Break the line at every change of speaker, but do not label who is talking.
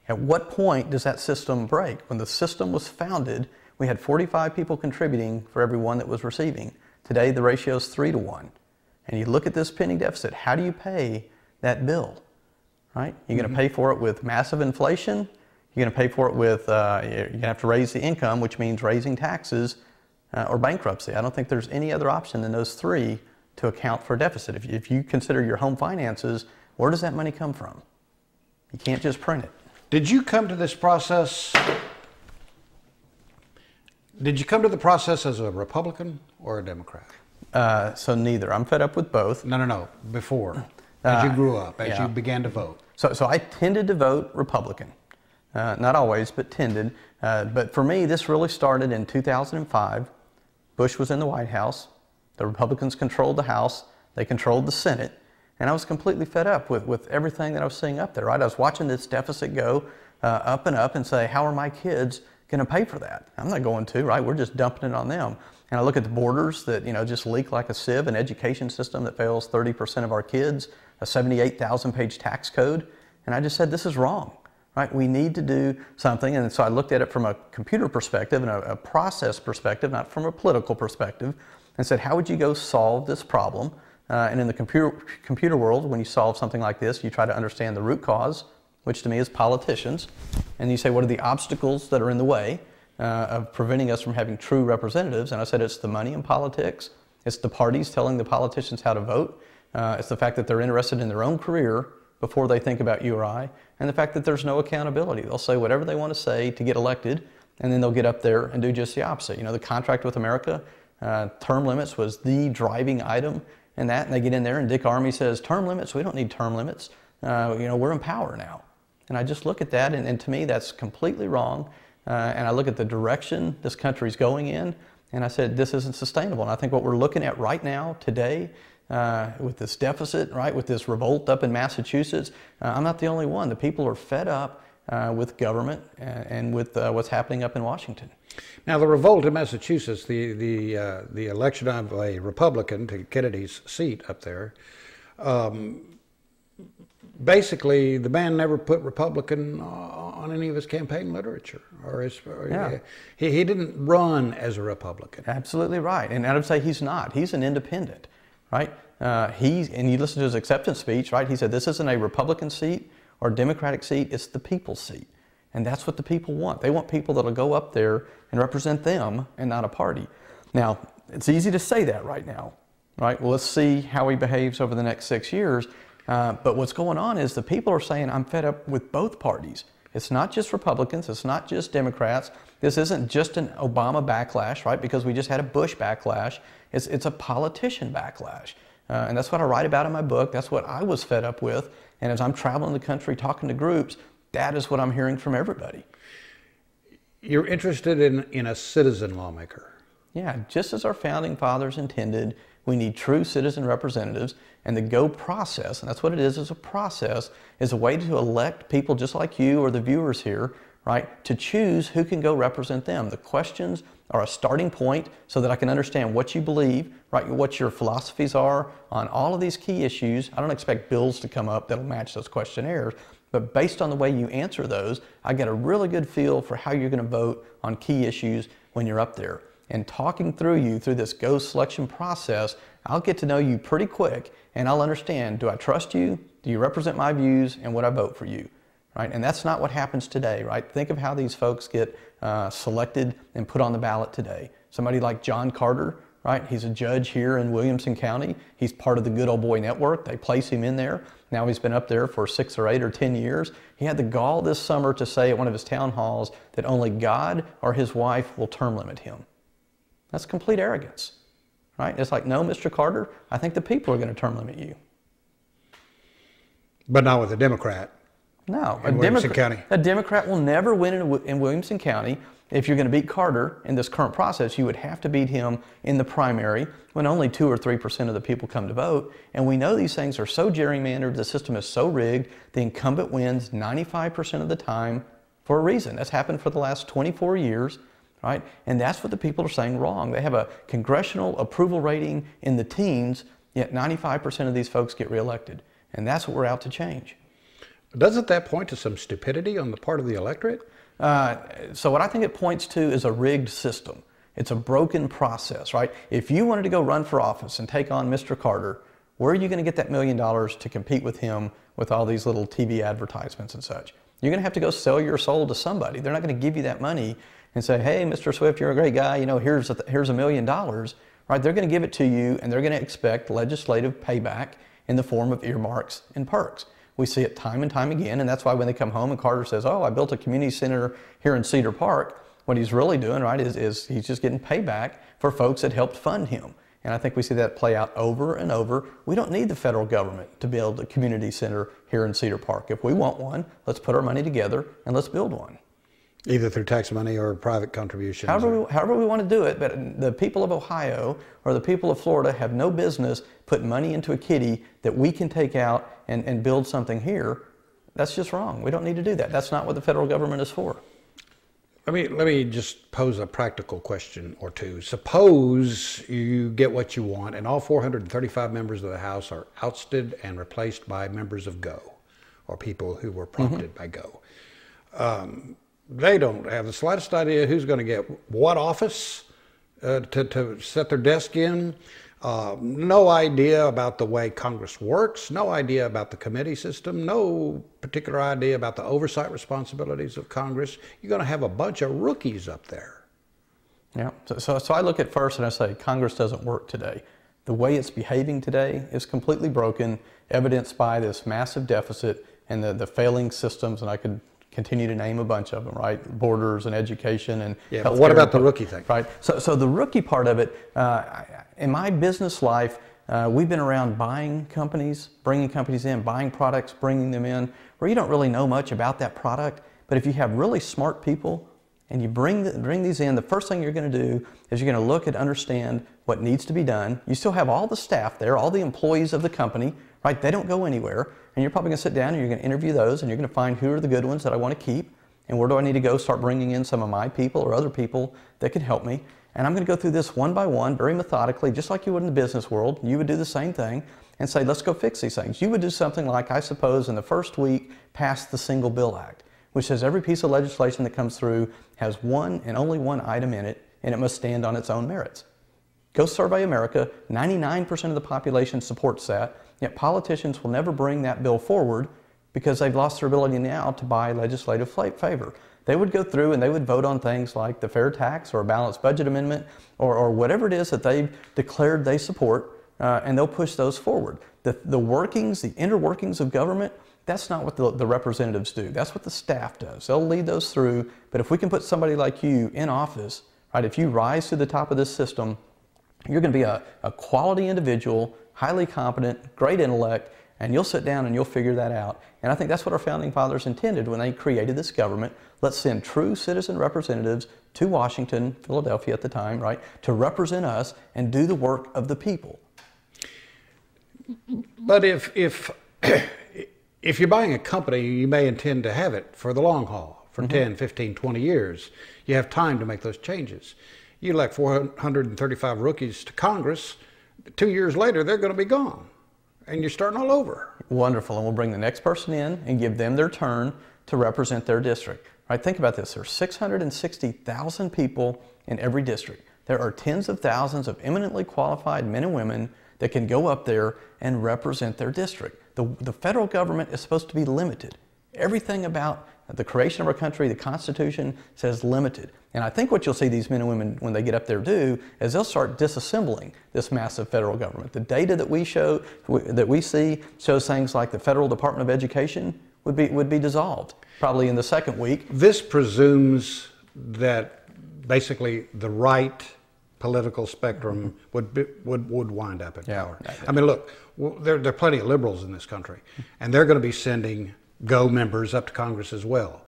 At what point does that system break? When the system was founded, we had 45 people contributing for every one that was receiving. Today, the ratio is 3 to 1. And you look at this pending deficit, how do you pay that bill? Right? You're going to pay for it with massive inflation. You're going to pay for it with, you're going to have to raise the income, which means raising taxes or bankruptcy. I don't think there's any other option than those three to account for a deficit. If you consider your home finances, where does that money come from? You can't just print it.
Did you come to this process? Did you come to the process as a Republican or a Democrat?
So neither. I'm fed up with both.
No. Before, as you grew up, as you began to vote.
So I tended to vote Republican. Not always, but tended. But for me, this really started in 2005. Bush was in the White House. The Republicans controlled the House. They controlled the Senate. And I was completely fed up with everything that I was seeing up there, right? I was watching this deficit go up and up and say, how are my kids going to pay for that? I'm not going to, right? We're just dumping it on them. And I look at the borders that, just leak like a sieve, an education system that fails 30% of our kids, a 78,000 page tax code. And I just said, this is wrong, right? We need to do something. And so I looked at it from a computer perspective and a process perspective, not from a political perspective, and said, how would you go solve this problem? And in the computer world, when you solve something like this, you try to understand the root cause, which to me is politicians. And you say, what are the obstacles that are in the way of preventing us from having true representatives? And I said, it's the money in politics. It's the parties telling the politicians how to vote. It's the fact that they're interested in their own career before they think about you or I. And the fact that there's no accountability. They'll say whatever they want to say to get elected, and then they'll get up there and do just the opposite. The contract with America, term limits was the driving item in that. And they get in there and Dick Armey says, term limits? We don't need term limits. We're in power now. And I just look at that, and to me, that's completely wrong. And I look at the direction this country's going in, and I said, this isn't sustainable. And I think what we're looking at right now, today, with this deficit, right, with this revolt up in Massachusetts, I'm not the only one. The people are fed up with government and with what's happening up in Washington.
Now, the revolt in Massachusetts, the election of a Republican to Kennedy's seat up there, basically, the man never put Republican on any of his campaign literature, he didn't run as a Republican.
Absolutely right, and I would say he's not. He's an independent, right? And you listen to his acceptance speech, right? He said, this isn't a Republican seat or a Democratic seat, it's the people's seat. And that's what the people want. They want people that'll go up there and represent them and not a party. Now, it's easy to say that right now, right? Well, let's see how he behaves over the next 6 years. But what's going on is the people are saying, I'm fed up with both parties. It's not just Republicans, it's not just Democrats. This isn't just an Obama backlash, right? Because we just had a Bush backlash. It's a politician backlash. And that's what I write about in my book. That's what I was fed up with. And as I'm traveling the country talking to groups, that is what I'm hearing from everybody.
You're interested in a citizen lawmaker.
Yeah, just as our founding fathers intended, we need true citizen representatives. And the GO process, and that's what it is a process, is a way to elect people just like you or the viewers here, right, to choose who can go represent them. The questions are a starting point so that I can understand what you believe, right, what your philosophies are on all of these key issues. I don't expect bills to come up that'll match those questionnaires, but based on the way you answer those, I get a really good feel for how you're going to vote on key issues when you're up there. And talking through you through this GO selection process, I'll get to know you pretty quick, and I'll understand, do I trust you? Do you represent my views? And would I vote for you? Right? And that's not what happens today, right? Think of how these folks get selected and put on the ballot today. Somebody like John Carter, right? He's a judge here in Williamson County. He's part of the Good Old Boy Network. They place him in there. Now he's been up there for 6 or 8 or 10 years. He had the gall this summer to say at one of his town halls that only God or his wife will term limit him. That's complete arrogance, right? It's like, no, Mr. Carter, I think the people are going to term limit you.
But not with a Democrat.
No,
in Williamson County.
A Democrat will never win in Williamson County. If you're going to beat Carter in this current process, you would have to beat him in the primary when only 2 or 3% of the people come to vote. And we know these things are so gerrymandered, the system is so rigged, the incumbent wins 95% of the time for a reason. That's happened for the last 24 years, right? And that's what the people are saying wrong. They have a congressional approval rating in the teens, yet 95% of these folks get reelected. And that's what we're out to change.
Doesn't that point to some stupidity on the part of the electorate?
So what I think it points to is a rigged system. It's a broken process, right? If you wanted to go run for office and take on Mr. Carter, where are you going to get that $1 million to compete with him with all these little TV advertisements and such? You're going to have to go sell your soul to somebody. They're not going to give you that money and say, hey, Mr. Swift, you're a great guy. You know, here's $1 million, right? They're going to give it to you, and they're going to expect legislative payback in the form of earmarks and perks. We see it time and time again, and that's why when they come home and Carter says, oh, I built a community center here in Cedar Park, what he's really doing, right, is he's just getting payback for folks that helped fund him. And I think we see that play out over and over. We don't need the federal government to build a community center here in Cedar Park. If we want one, let's put our money together and let's build one.
Either through tax money or private contributions.
However we want to do it, but the people of Ohio or the people of Florida have no business putting money into a kitty that we can take out and build something here. That's just wrong. We don't need to do that. That's not what the federal government is for.
Let me just pose a practical question or two. Suppose you get what you want and all 435 members of the House are ousted and replaced by members of GO, or people who were prompted by GO. They don't have the slightest idea who's going to get what office to set their desk in. No idea about the way Congress works, no idea about the committee system, no particular idea about the oversight responsibilities of Congress. You're going to have a bunch of rookies up there.
Yeah, so I look at first and I say Congress doesn't work today. The way it's behaving today is completely broken, evidenced by this massive deficit and the failing systems, and I could continue to name a bunch of them, right? Borders and education and
yeah. But what about the rookie thing?
Right. So the rookie part of it, in my business life, we've been around buying companies, bringing companies in, buying products, bringing them in, where you don't really know much about that product. But if you have really smart people and you bring these in, the first thing you're going to do is you're going to look and understand what needs to be done. You still have all the staff there, all the employees of the company, right? They don't go anywhere. And you're probably going to sit down and you're going to interview those and you're going to find who are the good ones that I want to keep and where do I need to go start bringing in some of my people or other people that can help me. And I'm going to go through this one by one, very methodically, just like you would in the business world. You would do the same thing and say, let's go fix these things. You would do something like, I suppose, in the first week, pass the Single Bill Act, which says every piece of legislation that comes through has one and only one item in it, and it must stand on its own merits. Go survey America, 99% of the population supports that, yet politicians will never bring that bill forward because they've lost their ability now to buy legislative favor. They would go through and they would vote on things like the fair tax or a balanced budget amendment or whatever it is that they've declared they support, and they'll push those forward. The workings, the inner workings of government, that's not what the representatives do. That's what the staff does. They'll lead those through, but if we can put somebody like you in office, right, if you rise to the top of this system, you're going to be a quality individual, highly competent, great intellect, and you'll sit down and you'll figure that out. And I think that's what our founding fathers intended when they created this government. Let's send true citizen representatives to Washington, Philadelphia at the time, right, to represent us and do the work of the people.
But if you're buying a company, you may intend to have it for the long haul, for 10, 15, 20 years. You have time to make those changes. You elect 435 rookies to Congress, 2 years later, they're going to be gone. And you're starting all over.
Wonderful. And we'll bring the next person in and give them their turn to represent their district. Right? Think about this. There's 660,000 people in every district. There are tens of thousands of eminently qualified men and women that can go up there and represent their district. The federal government is supposed to be limited. Everything about the creation of our country, the Constitution, says limited. And I think what you'll see these men and women, when they get up there, do is they'll start disassembling this massive federal government. The data that we see shows things like the Federal Department of Education would be dissolved probably in the second week.
This presumes that basically the right political spectrum would wind up in power. I mean, look, there are plenty of liberals in this country, and they're going to be sending GO members up to Congress as well.